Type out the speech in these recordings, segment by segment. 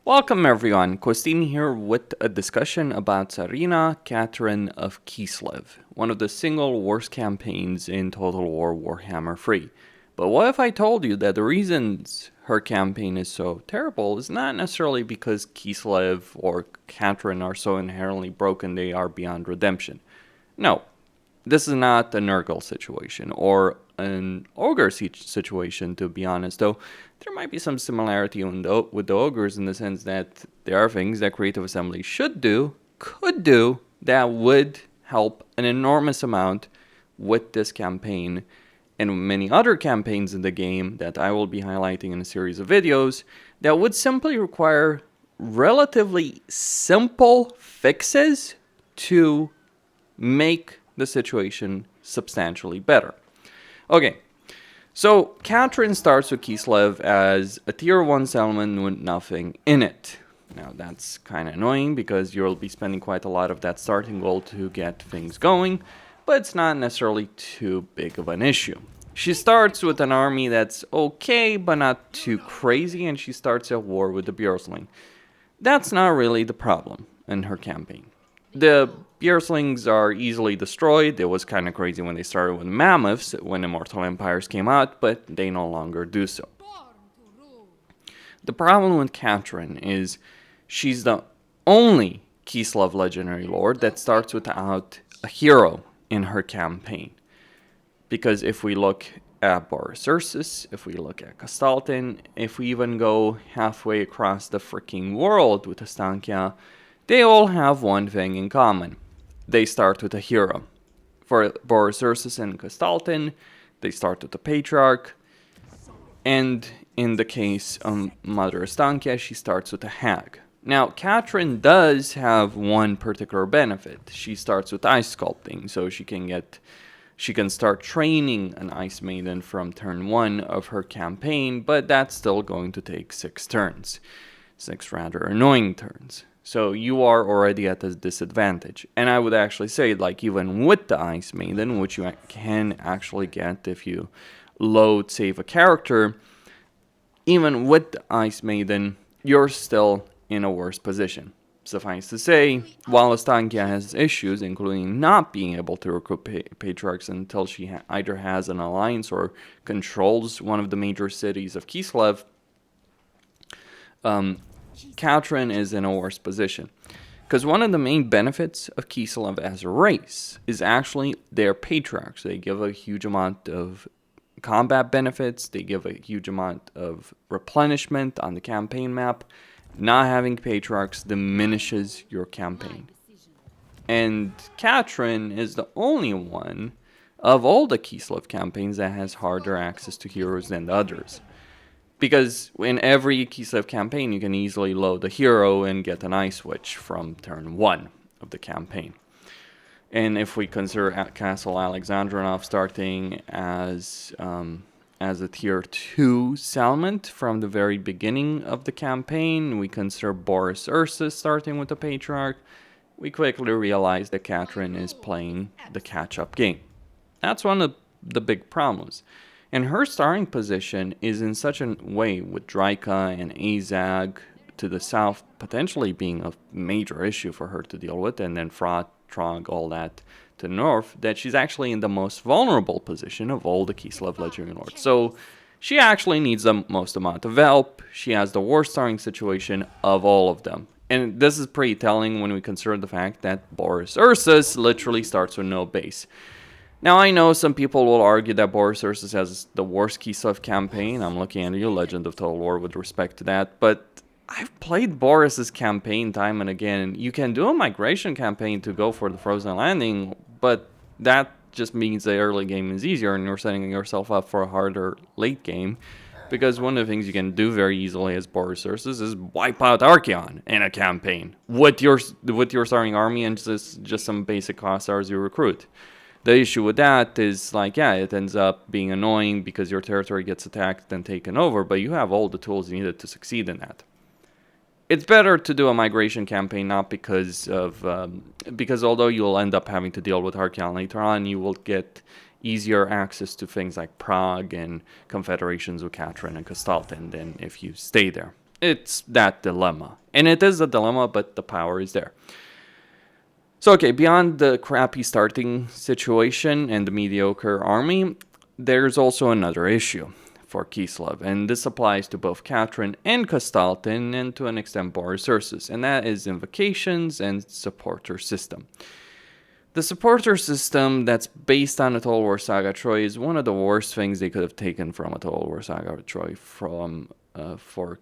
Welcome everyone, Kostin here with a discussion about Tzarina, Katarin of Kislev, one of the single worst campaigns in Total War Warhammer 3. But what if I told you that the reasons her campaign is so terrible is not necessarily because Kislev or Katarin are so inherently broken they are beyond redemption. No, this is not a Nurgle situation or an Ogre situation, to be honest, though there might be some similarity with the Ogres in the sense that there are things that Creative Assembly should do, could do, that would help an enormous amount with this campaign and many other campaigns in the game that I will be highlighting in a series of videos that would simply require relatively simple fixes to make the situation substantially better. Okay, so Katarin starts with Kislev as a tier 1 settlement with nothing in it. Now that's kind of annoying because you'll be spending quite a lot of that starting gold to get things going, but it's not necessarily too big of an issue. She starts with an army that's okay, but not too crazy, and she starts a war with the Björnsling. That's not really the problem in her campaign. The Björnslings are easily destroyed. It was kind of crazy when they started with mammoths when Immortal Empires came out, but they no longer do so. The problem with Katarin is she's the only Kislev legendary lord that starts without a hero in her campaign. Because if we look at Boris Ursus, if we look at Kastaltin, if we even go halfway across the freaking world with Astankia, they all have one thing in common. They start with a hero. For Boris Ursus and Kastaltin, they start with the Patriarch. And in the case of Mother Astankia, she starts with a Hag. Now, Katarin does have one particular benefit. She starts with ice sculpting, so she can start training an Ice Maiden from turn 1 of her campaign, but that's still going to take 6 turns. 6 rather annoying turns. So you are already at a disadvantage. And I would actually say, like, even with the Ice Maiden, which you can actually get if you save a character, even with the Ice Maiden, you're still in a worse position. Suffice to say, while Astankia has issues, including not being able to recruit Patriarchs until she either has an alliance or controls one of the major cities of Kislev, Katarin is in a worse position. Because one of the main benefits of Kislev as a race is actually their Patriarchs. They give a huge amount of combat benefits, they give a huge amount of replenishment on the campaign map. Not having Patriarchs diminishes your campaign. And Katarin is the only one of all the Kislev campaigns that has harder access to heroes than the others. Because in every Kislev campaign, you can easily load a hero and get an Ice Witch from turn 1 of the campaign. And if we consider Castle Alexandrinov starting as a tier 2 settlement from the very beginning of the campaign, we consider Boris Ursus starting with the Patriarch, we quickly realize that Katarin is playing the catch-up game. That's one of the big problems. And her starting position is in such a way with Draika and Azag to the south potentially being a major issue for her to deal with, and then Frot, Trog, all that to the north, that she's actually in the most vulnerable position of all the Kislev legendary lords. So she actually needs the most amount of help. She has the worst starting situation of all of them. And this is pretty telling when we consider the fact that Boris Ursus literally starts with no base. Now, I know some people will argue that Boris Ursus has the worst Kislev campaign. I'm looking at you, Legend of Total War, with respect to that. But I've played Boris's campaign time and again. You can do a migration campaign to go for the Frozen Landing, but that just means the early game is easier and you're setting yourself up for a harder late game. Because one of the things you can do very easily as Boris Ursus is wipe out Archeon in a campaign with your starting army and just some basic Kossars you recruit. The issue with that is, like, yeah, it ends up being annoying because your territory gets attacked and taken over, but you have all the tools needed to succeed in that. It's better to do a migration campaign, not because although you'll end up having to deal with Archeon later on, you will get easier access to things like Prague and confederations with Katarin and Kastaltin than if you stay there. It's that dilemma. And it is a dilemma, but the power is there. So, okay, beyond the crappy starting situation and the mediocre army, there's also another issue for Kislev, and this applies to both Katarin and Kastaltin, and to an extent Boris Ursus, and that is invocations and supporter system. The supporter system that's based on a Total War Saga Troy is one of the worst things they could have taken from a Total War Saga Troy for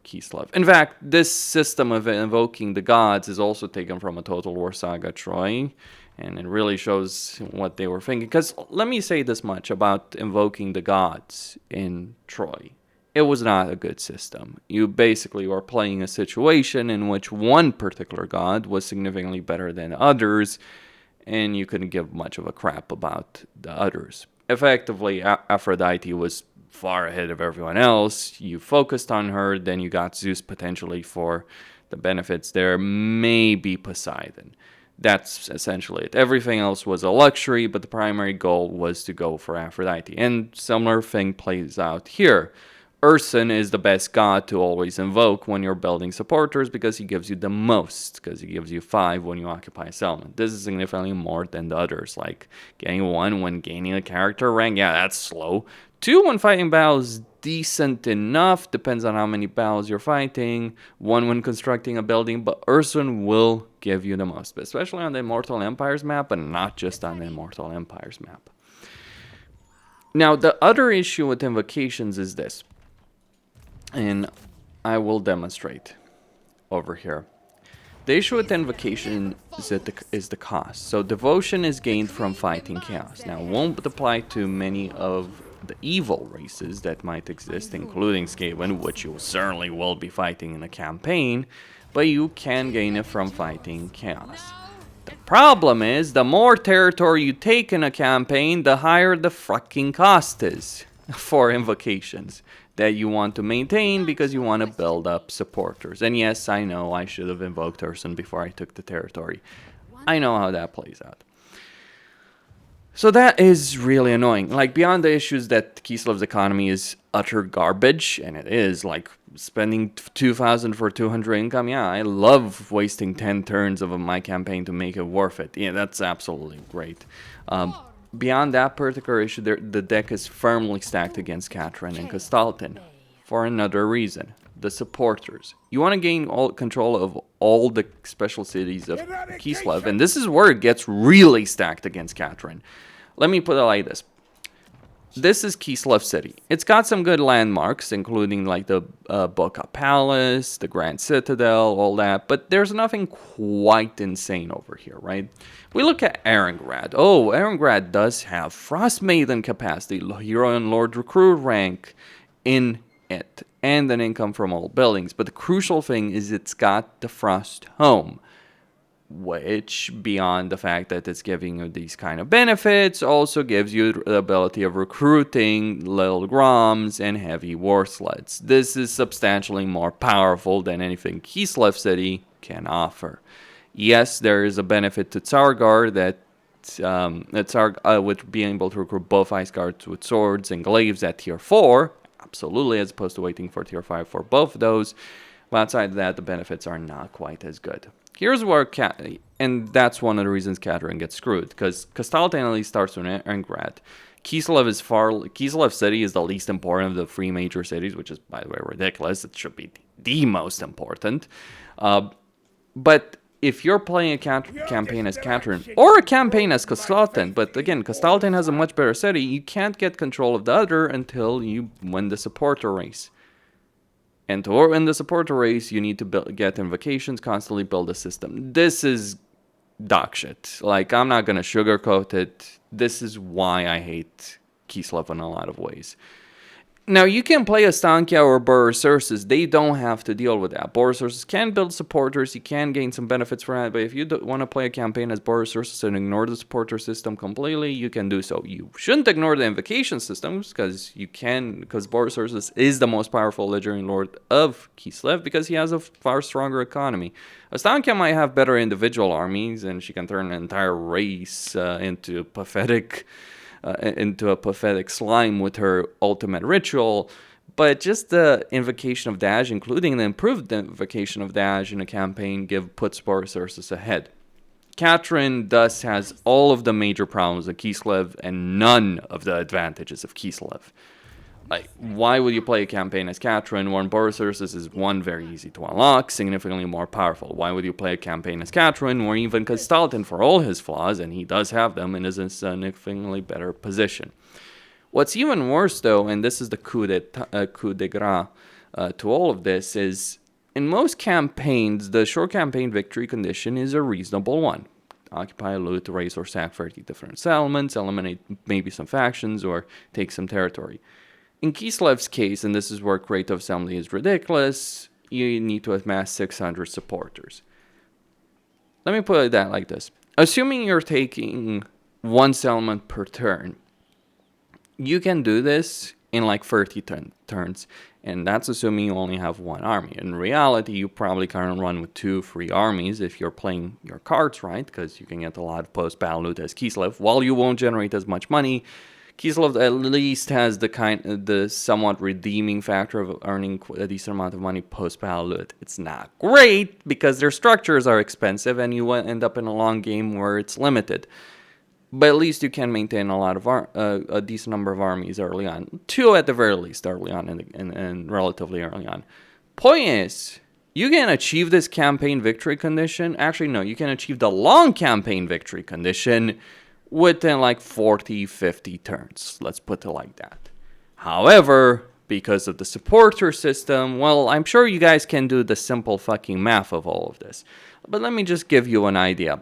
Kislev. In fact, this system of invoking the gods is also taken from a Total War Saga Troy, and it really shows what they were thinking. Because let me say this much about invoking the gods in Troy. It was not a good system. You basically were playing a situation in which one particular god was significantly better than others, and you couldn't give much of a crap about the others. Effectively, Aphrodite was far ahead of everyone else. You focused on her, then you got Zeus potentially for the benefits there, maybe Poseidon. That's essentially it. Everything else was a luxury, but the primary goal was to go for Aphrodite. And similar thing plays out here. Ursun is the best god to always invoke when you're building supporters because he gives you the most, because he gives you 5 when you occupy a settlement. This is significantly more than the others, like getting 1 when gaining a character rank. Yeah, that's slow. 2 when fighting battles, decent enough, depends on how many battles you're fighting. 1 when constructing a building, but Ursun will give you the most, especially on the Immortal Empires map, but not just on the Immortal Empires map. Now, the other issue with invocations is this, and I will demonstrate over here. The issue with invocation is the cost. So devotion is gained from fighting chaos. Now, it won't apply to many of the evil races that might exist, including Skaven, which you certainly will be fighting in a campaign, but you can gain it from fighting chaos. The problem is, the more territory you take in a campaign, the higher the fucking cost is for invocations that you want to maintain because you want to build up supporters. And yes, I know I should have invoked Ursun before I took the territory. I know how that plays out. So that is really annoying. Like, beyond the issues that Kislev's economy is utter garbage, and it is, like, spending 2,000 for 200 income, yeah, I love wasting 10 turns of my campaign to make it worth it. Yeah, that's absolutely great. Beyond that particular issue, the deck is firmly stacked against Katarin and Kastaltin for another reason. The supporters. You want to gain control of all the special cities of Kislev, and this is where it gets really stacked against Katarin. Let me put it like this. This is Kislev City. It's got some good landmarks, including like the Boca Palace, the Grand Citadel, all that, but there's nothing quite insane over here, right? We look at Erengrad. Oh, Erengrad does have Frost Maiden capacity, Hero and Lord Recruit rank in it, and an income from all buildings. But the crucial thing is it's got the Frost Home, which, beyond the fact that it's giving you these kind of benefits, also gives you the ability of recruiting little Groms and heavy war sleds. This is substantially more powerful than anything Kislev City can offer. Yes, there is a benefit to Tsargar with being able to recruit both Ice Guards with swords and glaives at tier 4, absolutely, as opposed to waiting for tier 5 for both of those. But outside of that, the benefits are not quite as good. Here's where and that's one of the reasons Katarin gets screwed, because Kastaltin at least starts with Erengrad. Kislev City is the least important of the 3 major cities, which is, by the way, ridiculous. It should be the most important. But if you're playing a campaign as Katarin, or a campaign as Kastaltin, but again, Kastaltin has a much better city, you can't get control of the other until you win the supporter race. And to win the supporter race, you need to get invocations, constantly build a system. This is dog shit. Like, I'm not going to sugarcoat it. This is why I hate Kislev in a lot of ways. Now, you can play Astankia or Boris Ursus. They don't have to deal with that. Boris Ursus can build supporters. You can gain some benefits from that. But if you want to play a campaign as Boris Ursus and ignore the supporter system completely, you can do so. You shouldn't ignore the invocation systems, because Boris Ursus is the most powerful legendary lord of Kislev because he has a far stronger economy. Astankia might have better individual armies, and she can turn an entire race into a pathetic slime with her ultimate ritual, But just the invocation of dash, including the improved invocation of dash in a campaign, puts resources ahead. Katarin thus has all of the major problems of Kislev and none of the advantages of Kislev. Like, why would you play a campaign as Katarin when Resources is one, very easy to unlock, significantly more powerful? Why would you play a campaign as Katarin where even Kastaltin, for all his flaws, and he does have them, is in a significantly better position? What's even worse, though, and this is the coup de grace to all of this, is in most campaigns, the short campaign victory condition is a reasonable one. Occupy, loot, raise, or sack 30 different settlements, eliminate maybe some factions, or take some territory. In Kislev's case, and this is where Creative Assembly is ridiculous, you need to amass 600 supporters. Let me put it like this. Assuming you're taking one settlement per turn, you can do this in like 30 turns, and that's assuming you only have one army. In reality, you probably can't run with 2-3 armies if you're playing your cards right, because you can get a lot of post-battle loot as Kislev, while you won't generate as much money. Kislev at least has the somewhat redeeming factor of earning a decent amount of money post-battle loot. It's not great because their structures are expensive and you end up in a long game where it's limited. But at least you can maintain a decent number of armies early on. 2 at the very least early on and relatively early on. Point is, you can achieve this campaign victory condition. Actually, no, you can achieve the long campaign victory condition within like 40, 50 turns. Let's put it like that. However, because of the supporter system, well, I'm sure you guys can do the simple fucking math of all of this. But let me just give you an idea.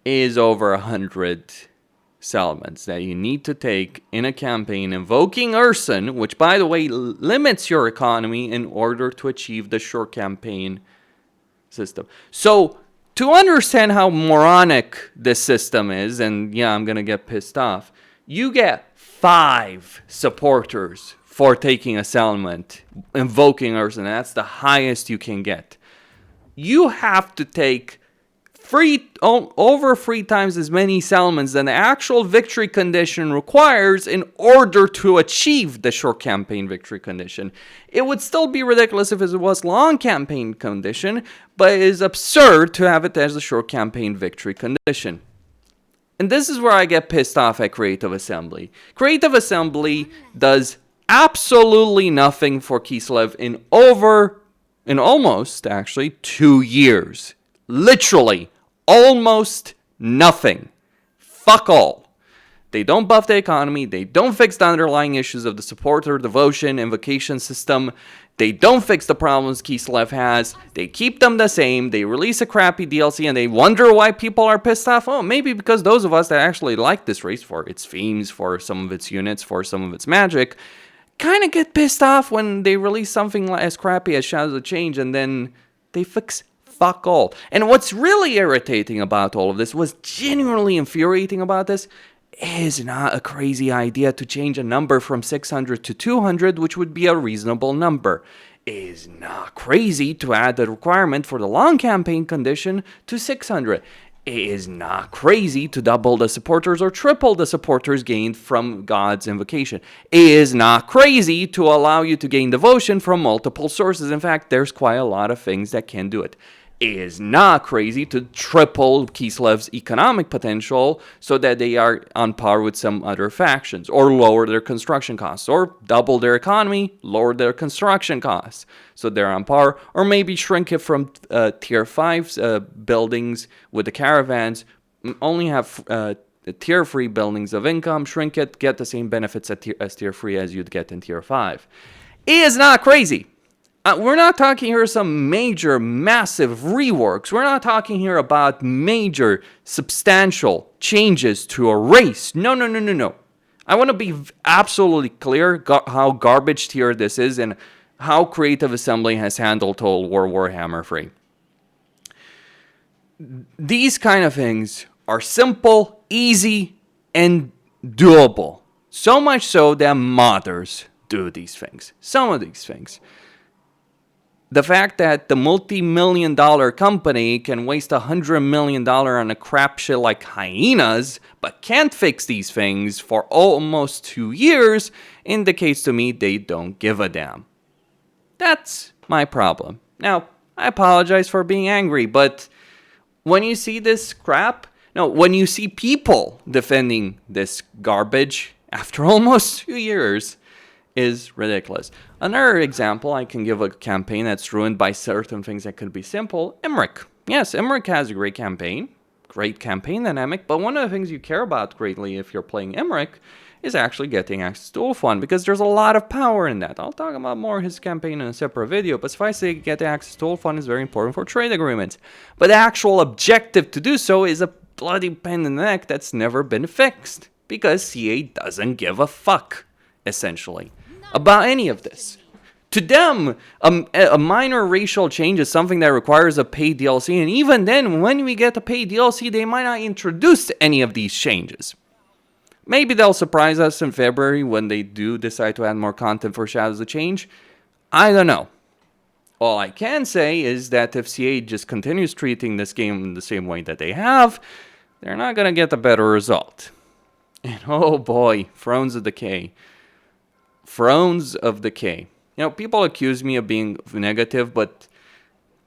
Is over 100 settlements that you need to take in a campaign invoking Urson, which, by the way, limits your economy in order to achieve the short campaign system. So, to understand how moronic this system is, and yeah, I'm going to get pissed off, you get 5 supporters for taking a settlement, invoking Urson. That's the highest you can get. You have to take over 3 times as many settlements than the actual victory condition requires in order to achieve the short campaign victory condition. It would still be ridiculous if it was long campaign condition, but it is absurd to have it as a short campaign victory condition. And this is where I get pissed off at Creative Assembly. Creative Assembly does absolutely nothing for Kislev in almost 2 years. Literally. Almost nothing. Fuck all. They don't buff the economy. They don't fix the underlying issues of the supporter, devotion, invocation system. They don't fix the problems Kislev has. They keep them the same. They release a crappy DLC and they wonder why people are pissed off. Oh, maybe because those of us that actually like this race for its themes, for some of its units, for some of its magic, kind of get pissed off when they release something as crappy as Shadows of Change and then they fix fuck all. And what's really irritating about all of this, what's genuinely infuriating about this, is not a crazy idea to change a number from 600 to 200, which would be a reasonable number. It is not crazy to add the requirement for the long campaign condition to 600. It is not crazy to double the supporters or triple the supporters gained from God's invocation. It is not crazy to allow you to gain devotion from multiple sources. In fact, there's quite a lot of things that can do it. It is not crazy to triple Kislev's economic potential so that they are on par with some other factions, or lower their construction costs, or double their economy, lower their construction costs so they're on par, or maybe shrink it from tier 5 buildings with the caravans, only have tier 3 buildings of income, shrink it, get the same benefits as tier 3 as you'd get in tier 5. It is not crazy. We're not talking here some major, massive reworks. We're not talking here about major, substantial changes to a race. No. I want to be absolutely clear how garbage tier this is and how Creative Assembly has handled Total War Warhammer 3. These kind of things are simple, easy, and doable. So much so that modders do these things. Some of these things. The fact that the multi-million-dollar company can waste $100 million on a crap shit like hyenas, but can't fix these things for almost 2 years, indicates to me they don't give a damn. That's my problem. Now, I apologize for being angry, but when you see this crap, when you see people defending this garbage after almost 2 years, is ridiculous. Another example, I can give a campaign that's ruined by certain things that could be simple. Emmerich. Yes, Emmerich has a great campaign dynamic, but one of the things you care about greatly if you're playing Emmerich is actually getting access to Ulfwan, because there's a lot of power in that. I'll talk about more of his campaign in a separate video, but suffice to say, getting access to Ulfwan is very important for trade agreements. But the actual objective to do so is a bloody pain in the neck that's never been fixed, because CA doesn't give a fuck, essentially, about any of this. To them, a minor racial change is something that requires a paid DLC, and even then, when we get a paid DLC, they might not introduce any of these changes. Maybe they'll surprise us in February when they do decide to add more content for Shadows of Change. I don't know. All I can say is that if CA just continues treating this game in the same way that they have, they're not going to get a better result. And oh boy, Thrones of Decay. Thrones of Decay. People accuse me of being negative, but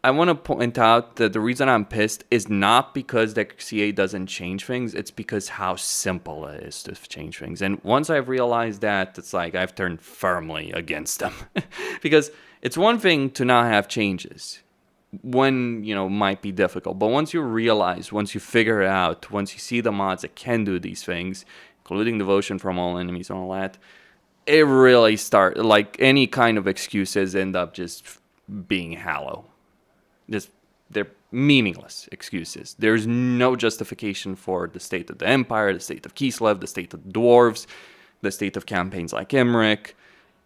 I want to point out that the reason I'm pissed is not because the CA doesn't change things, it's because how simple it is to change things. And once I've realized that, it's like I've turned firmly against them. Because it's one thing to not have changes when, might be difficult. But once you realize, once you figure it out, once you see the mods that can do these things, including devotion from all enemies and all that, it really starts, like any kind of excuses end up just being hollow. They're meaningless excuses. There's no justification for the state of the Empire, the state of Kislev, the state of the Dwarves, the state of campaigns like Emmerich,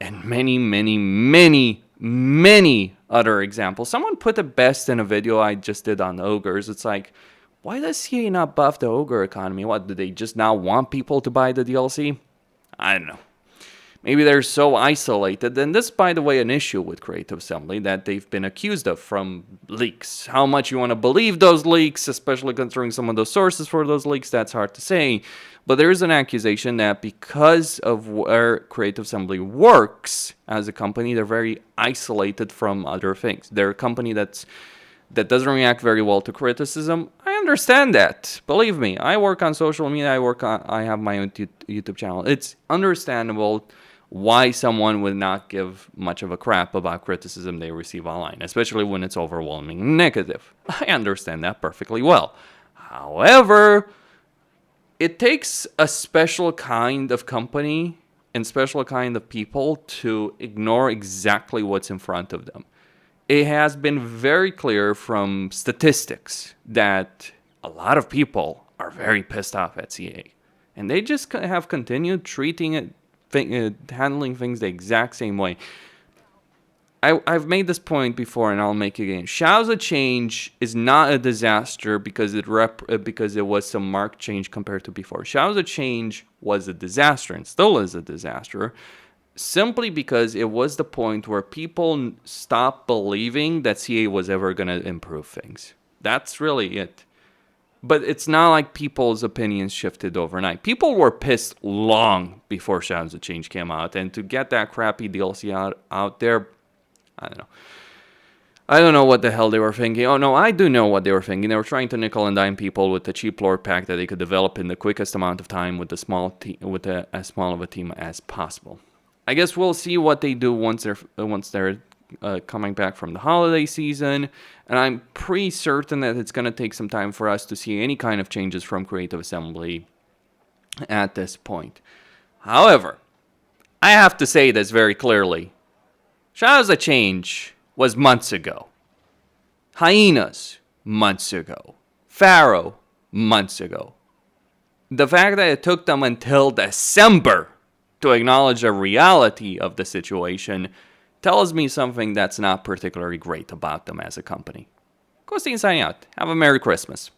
and many, many, many, many other examples. Someone put it best in a video I just did on the ogres. It's like, why does CA not buff the ogre economy? What, do they just not want people to buy the DLC? I don't know. Maybe they're so isolated, and this, by the way, an issue with Creative Assembly that they've been accused of from leaks. How much you want to believe those leaks, especially considering some of those sources for those leaks, that's hard to say. But there is an accusation that because of where Creative Assembly works as a company, they're very isolated from other things. They're a company that doesn't react very well to criticism. I understand that. Believe me, I work on social media. I have my own YouTube channel. It's understandable why someone would not give much of a crap about criticism they receive online, especially when it's overwhelmingly negative. I understand that perfectly well. However, it takes a special kind of company and special kind of people to ignore exactly what's in front of them. It has been very clear from statistics that a lot of people are very pissed off at CA. And they just have continued treating it, handling things the exact same way. I've made this point before, and I'll make it again. Shadows of Change is not a disaster because it was some marked change compared to before. Shadows of Change was a disaster and still is a disaster, simply because it was the point where people stopped believing that CA was ever going to improve things. That's really it. But it's not like people's opinions shifted overnight. People were pissed long before Shadows of Change came out. And to get that crappy DLC out there, I don't know. I don't know what the hell they were thinking. Oh, no, I do know what they were thinking. They were trying to nickel and dime people with the cheap lore pack that they could develop in the quickest amount of time with as small of a team as possible. I guess we'll see what they do once they're coming back from the holiday season, and I'm pretty certain that it's going to take some time for us to see any kind of changes from Creative Assembly at this point. However, I have to say this very clearly. Shadows of Change was months ago. Hyenas, months ago. Pharaoh, months ago. The fact that it took them until December to acknowledge the reality of the situation tells me something that's not particularly great about them as a company. Kostin signing out. Have a Merry Christmas.